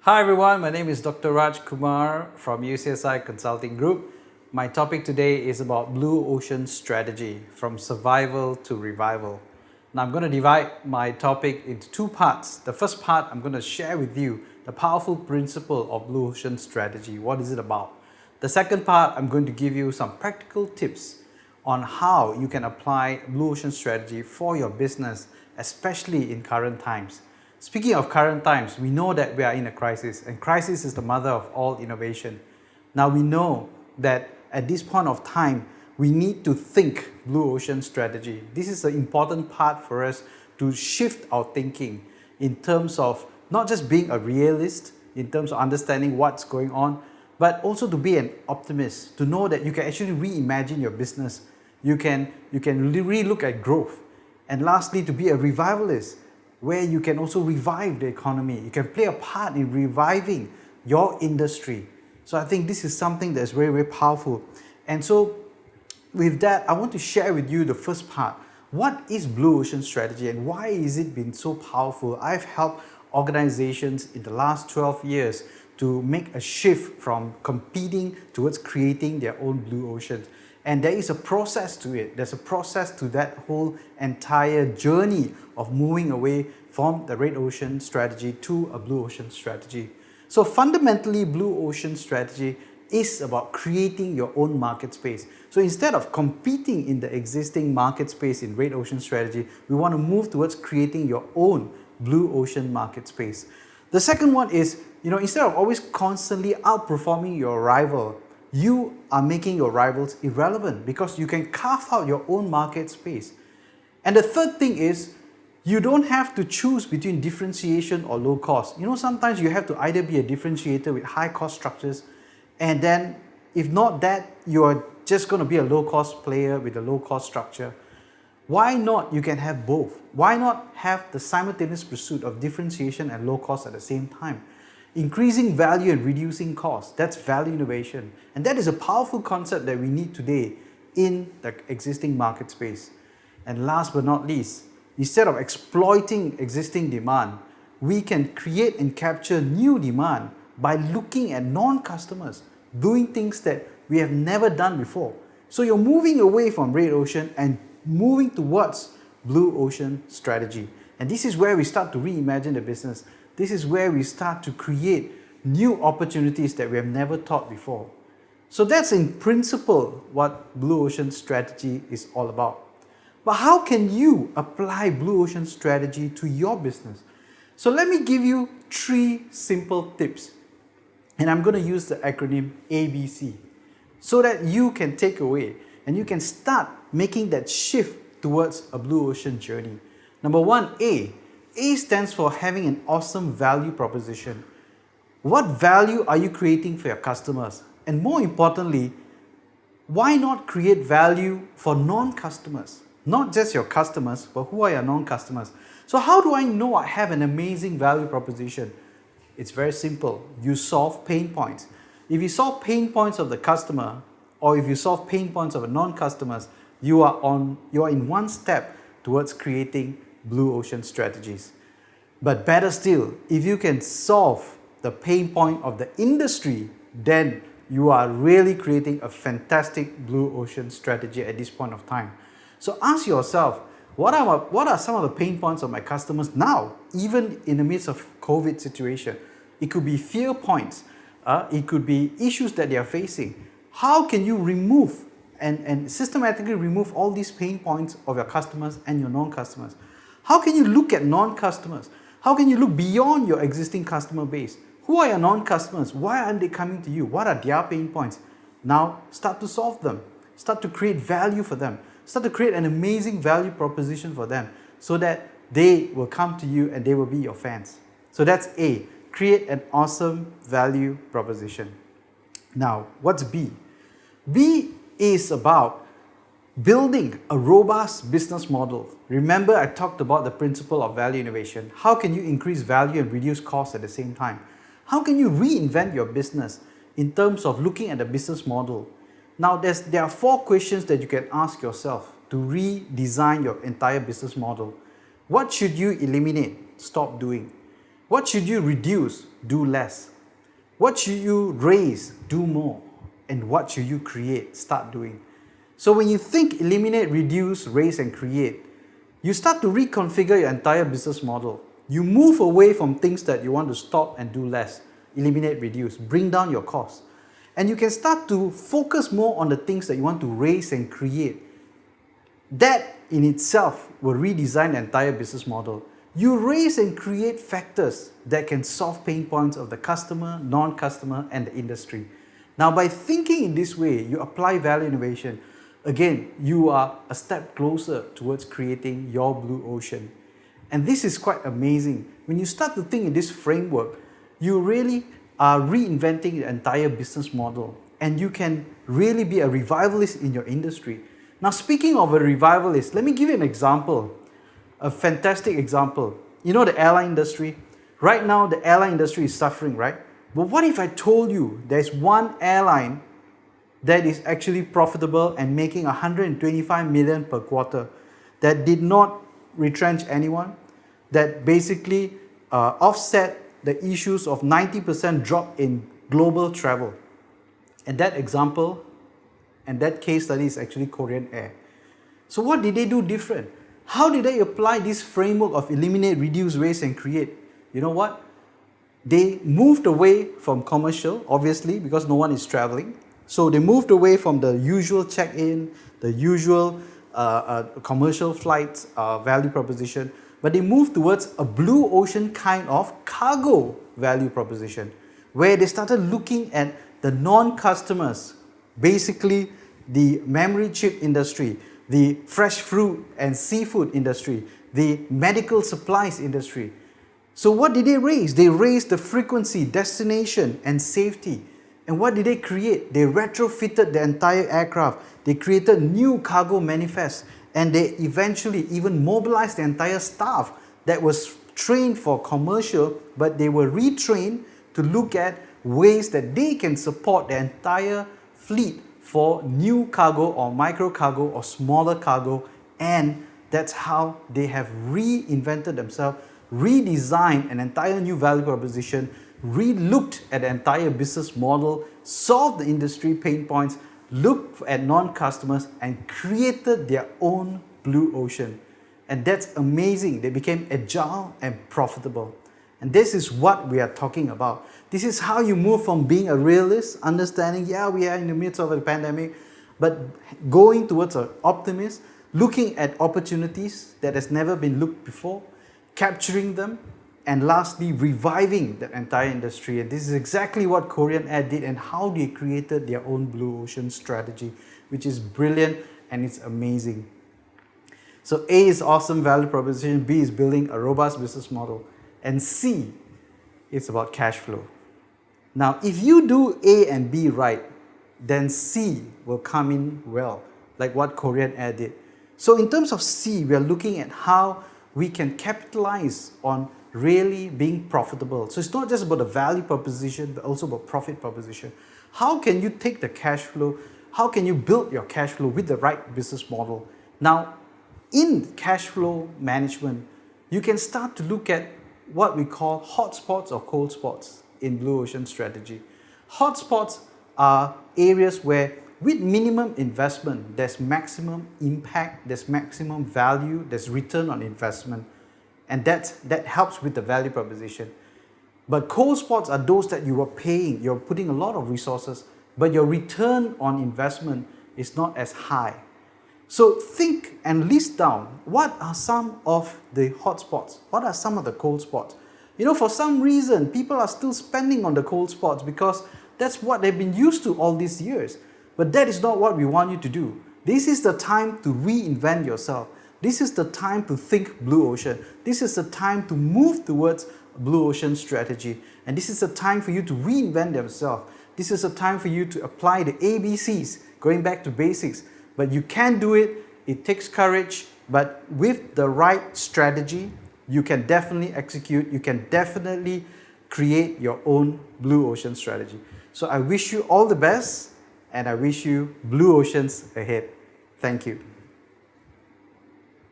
Hi everyone, my name is Dr. Raj Kumar from UCSI Consulting Group. My topic today is about blue ocean strategy, from survival to revival. Now I'm going to divide my topic into two parts. The first part, I'm going to share with you the powerful principle of blue ocean strategy. What is it about? The second part, I'm going to give you some practical tips on how you can apply blue ocean strategy for your business, especially in current times. Speaking of current times, we know that we are in a crisis, and crisis is the mother of all innovation. Now we know that at this point of time, we need to think blue ocean strategy. This is an important part for us to shift our thinking in terms of not just being a realist, in terms of understanding what's going on, but also to be an optimist, to know that you can actually reimagine your business. You can re-look at growth. And lastly, to be a revivalist, where you can also revive the economy. You can play a part in reviving your industry. So I think this is something that's very, very powerful. And so with that, I want to share with you the first part. What is blue ocean strategy and why is it been so powerful? I've helped organizations in the last 12 years to make a shift from competing towards creating their own blue oceans. And there is a process to it. There's a process to that whole entire journey of moving away from the red ocean strategy to a blue ocean strategy. So fundamentally, blue ocean strategy is about creating your own market space. So instead of competing in the existing market space in red ocean strategy, we want to move towards creating your own blue ocean market space. The second one is, instead of always constantly outperforming your rival, you are making your rivals irrelevant because you can carve out your own market space. And the third thing is, you don't have to choose between differentiation or low cost. Sometimes you have to either be a differentiator with high cost structures, and then if not that, you are just going to be a low cost player with a low cost structure. Why not you can have both? Why not have the simultaneous pursuit of differentiation and low cost at the same time? Increasing value and reducing cost, that's value innovation. And that is a powerful concept that we need today in the existing market space. And last but not least, instead of exploiting existing demand, we can create and capture new demand by looking at non-customers, doing things that we have never done before. So you're moving away from red ocean and moving towards blue ocean strategy. And this is where we start to reimagine the business. This is where we start to create new opportunities that we have never thought before. So that's in principle what blue ocean strategy is all about. But how can you apply blue ocean strategy to your business? So let me give you 3 simple tips. And I'm going to use the acronym ABC so that you can take away and you can start making that shift towards a blue ocean journey. Number 1, A. A stands for having an awesome value proposition. What value are you creating for your customers? And more importantly, why not create value for non-customers? Not just your customers, but who are your non-customers? So how do I know I have an amazing value proposition? It's very simple. You solve pain points. If you solve pain points of the customer, or if you solve pain points of the non-customers, you are in one step towards creating blue ocean strategies. But better still, if you can solve the pain point of the industry, then you are really creating a fantastic blue ocean strategy at this point of time. So ask yourself, what are some of the pain points of my customers now, even in the midst of COVID situation? It could be fear points. It could be issues that they are facing. How can you remove and systematically remove all these pain points of your customers and your non-customers? How can you look at non-customers? How can you look beyond your existing customer base? Who are your non-customers? Why aren't they coming to you? What are their pain points? Now start to solve them. Start to create value for them. Start to create an amazing value proposition for them so that they will come to you and they will be your fans. So that's A. Create an awesome value proposition. Now, what's B? B is about building a robust business model. Remember, I talked about the principle of value innovation. How can you increase value and reduce costs at the same time? How can you reinvent your business in terms of looking at the business model? Now, there are 4 questions that you can ask yourself to redesign your entire business model. What should you eliminate, stop doing? What should you reduce? Do less. What should you raise? Do more. And what should you create? Start doing. So when you think eliminate, reduce, raise, and create, you start to reconfigure your entire business model. You move away from things that you want to stop and do less. Eliminate, reduce, bring down your costs. And you can start to focus more on the things that you want to raise and create. That in itself will redesign the entire business model. You raise and create factors that can solve pain points of the customer, non-customer, and the industry. Now, by thinking in this way, you apply value innovation. Again, you are a step closer towards creating your blue ocean. And this is quite amazing. When you start to think in this framework, you really are reinventing the entire business model. And you can really be a revivalist in your industry. Now, speaking of a revivalist, let me give you an example. A fantastic example. You know the airline industry? Right now, the airline industry is suffering, right? But what if I told you there's one airline that is actually profitable and making 125 million per quarter, that did not retrench anyone, that basically offset the issues of 90% drop in global travel. And that example and that case study is actually Korean Air. So what did they do different? How did they apply this framework of eliminate, reduce, raise, and create? You know what? They moved away from commercial, obviously, because no one is traveling. So they moved away from the usual check-in, the usual commercial flights value proposition, but they moved towards a blue ocean kind of cargo value proposition, where they started looking at the non-customers, basically the memory chip industry, the fresh fruit and seafood industry, the medical supplies industry. So what did they raise? They raised the frequency, destination, and safety. And what did they create? They retrofitted the entire aircraft. They created new cargo manifests, and they eventually even mobilized the entire staff that was trained for commercial, but they were retrained to look at ways that they can support the entire fleet for new cargo or micro cargo or smaller cargo. And that's how they have reinvented themselves, redesigned an entire new value proposition, re-looked at the entire business model, solved the industry pain points, looked at non-customers, and created their own blue ocean. And that's amazing. They became agile and profitable. And this is what we are talking about. This is how you move from being a realist, understanding, yeah, we are in the midst of a pandemic, but going towards an optimist, looking at opportunities that has never been looked before, capturing them, and lastly, reviving the entire industry. And this is exactly what Korean Air did and how they created their own blue ocean strategy, which is brilliant and it's amazing. So A is awesome value proposition, B is building a robust business model, and C, it's about cash flow. Now, if you do A and B right, then C will come in well, like what Korean Air did. So in terms of C, we are looking at how we can capitalize on really being profitable. So it's not just about the value proposition, but also about profit proposition. How can you take the cash flow? How can you build your cash flow with the right business model? Now, in cash flow management, you can start to look at what we call hotspots or cold spots in blue ocean strategy. Hotspots are areas where with minimum investment, there's maximum impact, there's maximum value, there's return on investment. And that helps with the value proposition. But cold spots are those that you are paying, you're putting a lot of resources, but your return on investment is not as high. So think and list down what are some of the hot spots, what are some of the cold spots. You know, for some reason, people are still spending on the cold spots because that's what they've been used to all these years. But that is not what we want you to do. This is the time to reinvent yourself. This is the time to think blue ocean. This is the time to move towards blue ocean strategy. And this is a time for you to reinvent yourself. This is a time for you to apply the ABCs, going back to basics. But you can do it. It takes courage. But with the right strategy, you can definitely execute. You can definitely create your own blue ocean strategy. So I wish you all the best, and I wish you blue oceans ahead. Thank you.